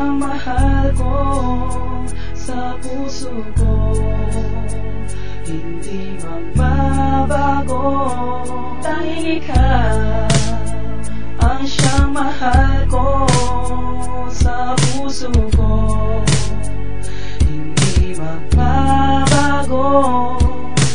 siyang mahal ko sa puso ko, hindi magbabago. Tanging ikaw ang siyang mahal ko sa puso ko, hindi magbabago.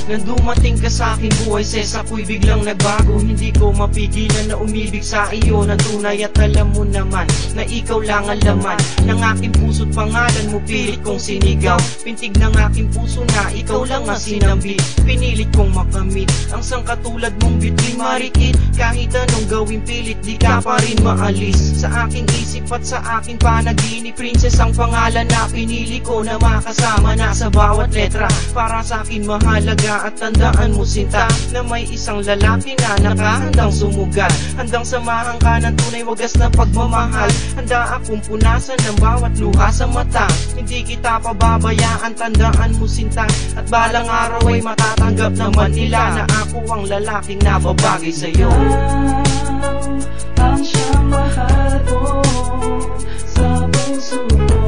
Nang dumating ka sa aking buhay, sis, ako'y biglang nagbago. Hindi ko mapigilan na umibig sa iyo ng tunay. At alam mo naman na ikaw lang ang laman ng aking puso't pangalan mo pilit kong sinigaw. Pintig ng aking puso na ikaw lang ang sinambi. Pinilit kong makamit ang sangkatulad mong bitling marikit. Kahit anong gawing pilit, di ka pa rin maalis sa aking isip at sa aking panaginip. Princess ang pangalan na pinili ko na makasama na sa bawat letra. Para sa akin mahalaga at tandaan mo sinta na may isang lalaki na nakahandang sumugal. Handang samahan ka ng tunay wagas na pagmamahal. Handa akong punasan ng bawat luha sa mata. Hindi kita pababayaan, tandaan mo sinta. At balang araw ay matatanggap naman nila na ako ang lalaking nababagay sa'yo. Ang siyang mahal ko sa puso ko,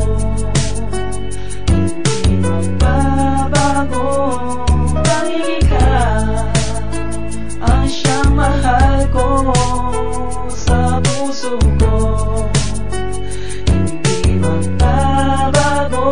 hindi magbabago. Ang siyang mahal ko sa puso ko, hindi magbabago.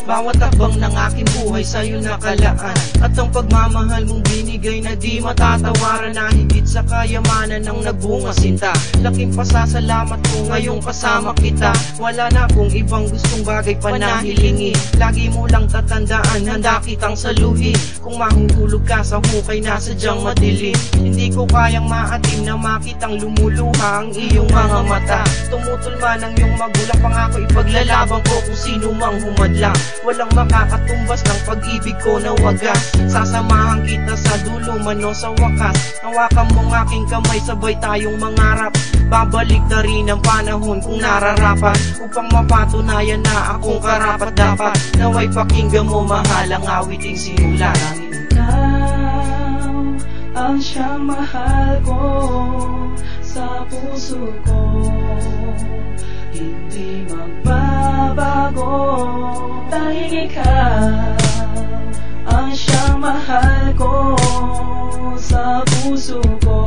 Bawat takbang ng aking buhay sa'yo nakalaan, at ang pagmamahal mong binigay na di matatawaran, na higit sa kayamanan ng nagbunga sinta. Laking pasasalamat ko ngayong kasama kita. Wala na akong ibang gustong bagay pa na hilingin. Lagi mo lang tatandaan, handa kitang saluhin. Kung mahuhulog ka sa hukay na sadyang madilim, hindi ko kayang maatim na makitang lumuluha ang iyong mga mata. Tumutol man ang iyong magulang, pangako ipaglalaban ko kung sino mang humadlang. Walang makakatumbas ng pag-ibig ko na wagas. Sasamahan kita sa dulo man o sa wakas. Hawakan mong aking kamay, sabay tayong mangarap. Babalik na rin ang panahon kung nararapat, upang mapatunayan na akong karapat dapat. Naway pakinggan mo mahal ang awiting sinulat. Ikaw ang siyang mahal ko sa puso ko, hindi magbabago. Tanging ikaw ang siyang mahal ko sa puso ko,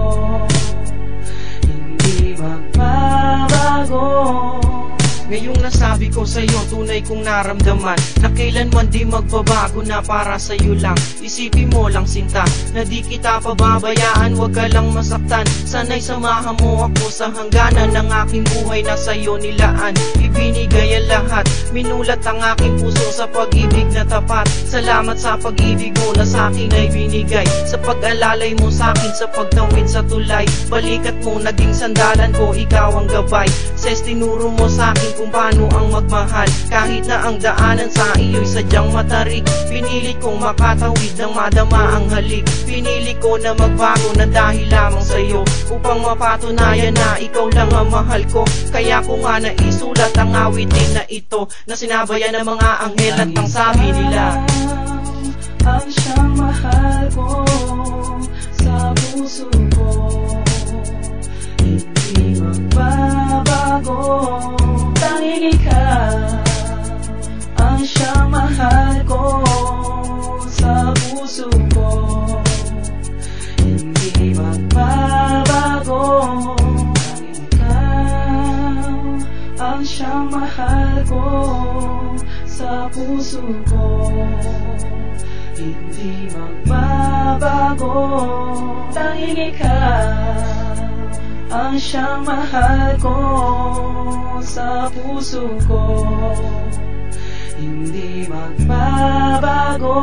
hindi magbabago. Ngayong nasabi ko sa'yo, tunay kong naramdaman na kailanman di magbabago, na para sa'yo lang. Isipin mo lang sinta na di kita pababayaan, wag ka lang masaktan. Sana'y samahan mo ako sa hangganan ng aking buhay na sa'yo nilaan. Ibinigay ang lahat, minulat ang aking puso sa pag-ibig na tapat. Salamat sa pag-ibig mo na sa'kin ay binigay, sa pag-alalay mo sa'kin sa pagtawid sa tulay. Balikat mo naging sandalan ko, ikaw ang gabay. Ses tinuro mo sa'kin kung paano ang magmahal, kahit na ang daanan sa iyo'y sadyang matarik. Pinili kong makatawid ng madama ang halik. Pinili ko na magbago na dahil lamang sa'yo, upang mapatunayan na ikaw lang ang mahal ko. Kaya ko nga naisulat ang awitin na ito, na sinabayan ng mga anghel at ang sabi nila. Ang siyang mahal ko sa puso ko, hindi magbabago. Tanging ikaw ang siyang mahal ko sa puso ko, hindi magbabago. Tanging ikaw ang siyang mahal ko sa puso ko, hindi magbabago. Tanging ikaw ang siyang mahal ko sa puso ko, hindi magbabago.